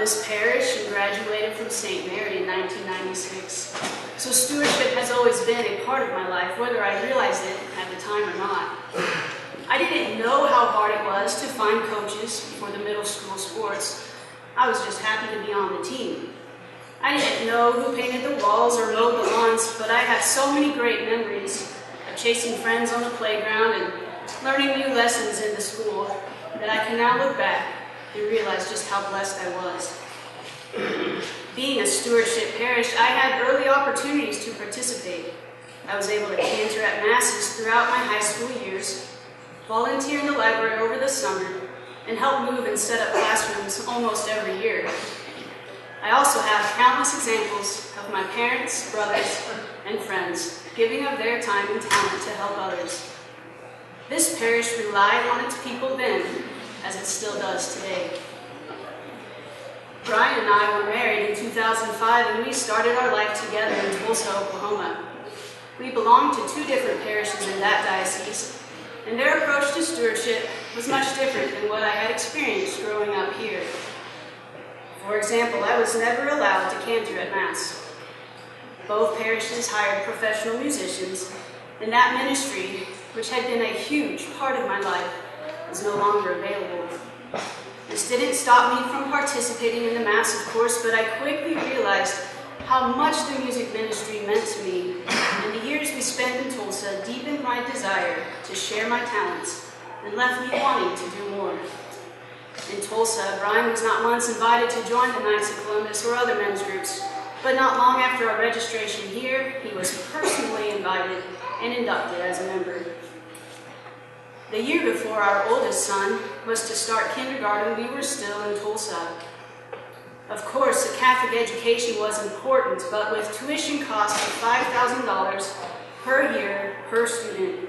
this parish and graduated from St. Mary in 1996. So stewardship has always been a part of my life, whether I realized it at the time or not. I didn't know how hard it was to find coaches for the middle school sports. I was just happy to be on the team. I didn't know who painted the walls or mowed the lawns, but I have so many great memories of chasing friends on the playground and learning new lessons in the school that I can now look back and realize just how blessed I was. Being a stewardship parish, I had early opportunities to participate. I was able to cantor at masses throughout my high school years, volunteer in the library over the summer, and help move and set up classrooms almost every year. I also have countless examples of my parents, brothers, and friends giving of their time and talent to help others. This parish relied on its people then, as it still does today. Brian and I were married in 2005, and we started our life together in Tulsa, Oklahoma. We belonged to two different parishes in that diocese, and their approach to stewardship was much different than what I had experienced growing up here. For example, I was never allowed to cantor at Mass. Both parishes hired professional musicians, and that ministry, which had been a huge part of my life, was no longer available. This didn't stop me from participating in the Mass, of course, but I quickly realized how much the music ministry meant to me, and the years we spent in Tulsa deepened my desire to share my talents and left me wanting to do more. In Tulsa, Brian was not once invited to join the Knights of Columbus or other men's groups, but not long after our registration here, he was personally invited and inducted as a member. The year before our oldest son was to start kindergarten, we were still in Tulsa. Of course, a Catholic education was important, but with tuition costs of $5,000 per year per student,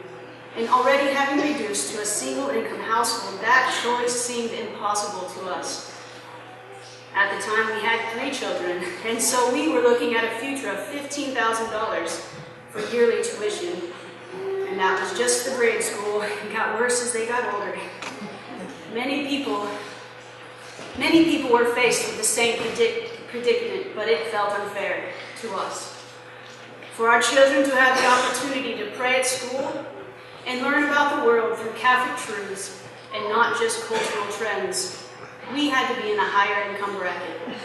and already having reduced to a single-income household, that choice seemed impossible to us. At the time, we had 3 children, and so we were looking at a future of $15,000 for yearly tuition. And that was just the grade school. It got worse as they got older. Many people were faced with the same predicament, but it felt unfair to us. For our children to have the opportunity to pray at school and learn about the world through Catholic truths and not just cultural trends, we had to be in a higher income bracket.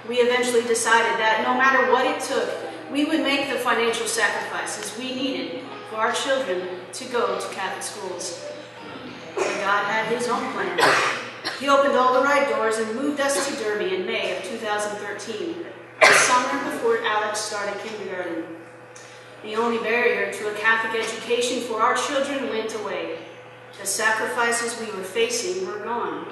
We eventually decided that no matter what it took, we would make the financial sacrifices we needed for our children to go to Catholic schools. But God had his own plan. He opened all the right doors and moved us to Derby in May of 2013, the summer before Alex started kindergarten. The only barrier to a Catholic education for our children went away. The sacrifices we were facing were gone.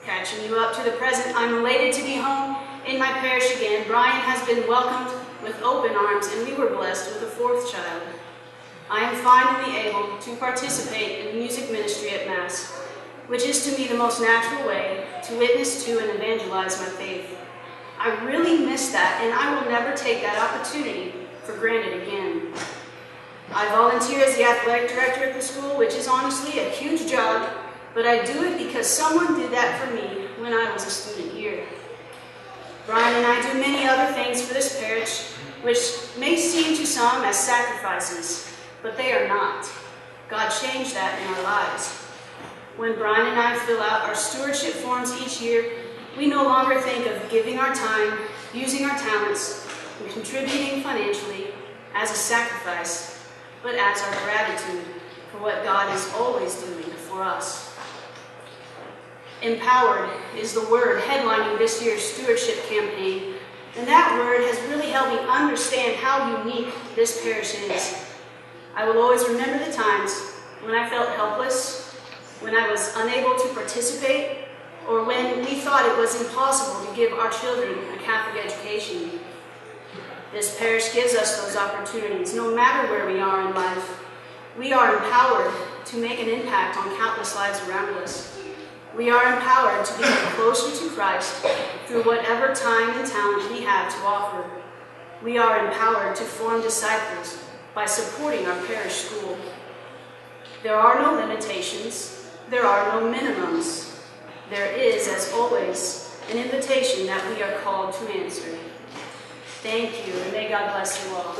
Catching you up to the present, I'm elated to be home in my parish again. Brian has been welcomed with open arms, and we were blessed with a 4th child. I am finally able to participate in music ministry at Mass, which is to me the most natural way to witness to and evangelize my faith. I really miss that, and I will never take that opportunity for granted again. I volunteer as the athletic director at the school, which is honestly a huge job, but I do it because someone did that for me when I was a student here. Brian and I do many other things for this parish, which may seem to some as sacrifices, but they are not. God changed that in our lives. When Brian and I fill out our stewardship forms each year, we no longer think of giving our time, using our talents, and contributing financially as a sacrifice, but as our gratitude for what God is always doing for us. Empowered is the word headlining this year's stewardship campaign, and that word has really helped me understand how unique this parish is. I will always remember the times when I felt helpless, when I was unable to participate, or when we thought it was impossible to give our children a Catholic education. This parish gives us those opportunities, no matter where we are in life. We are empowered to make an impact on countless lives around us. We are empowered to become closer to Christ through whatever time and talent we have to offer. We are empowered to form disciples by supporting our parish school. There are no limitations. There are no minimums. there is, as always, an invitation that we are called to answer. Thank you, and may God bless you all.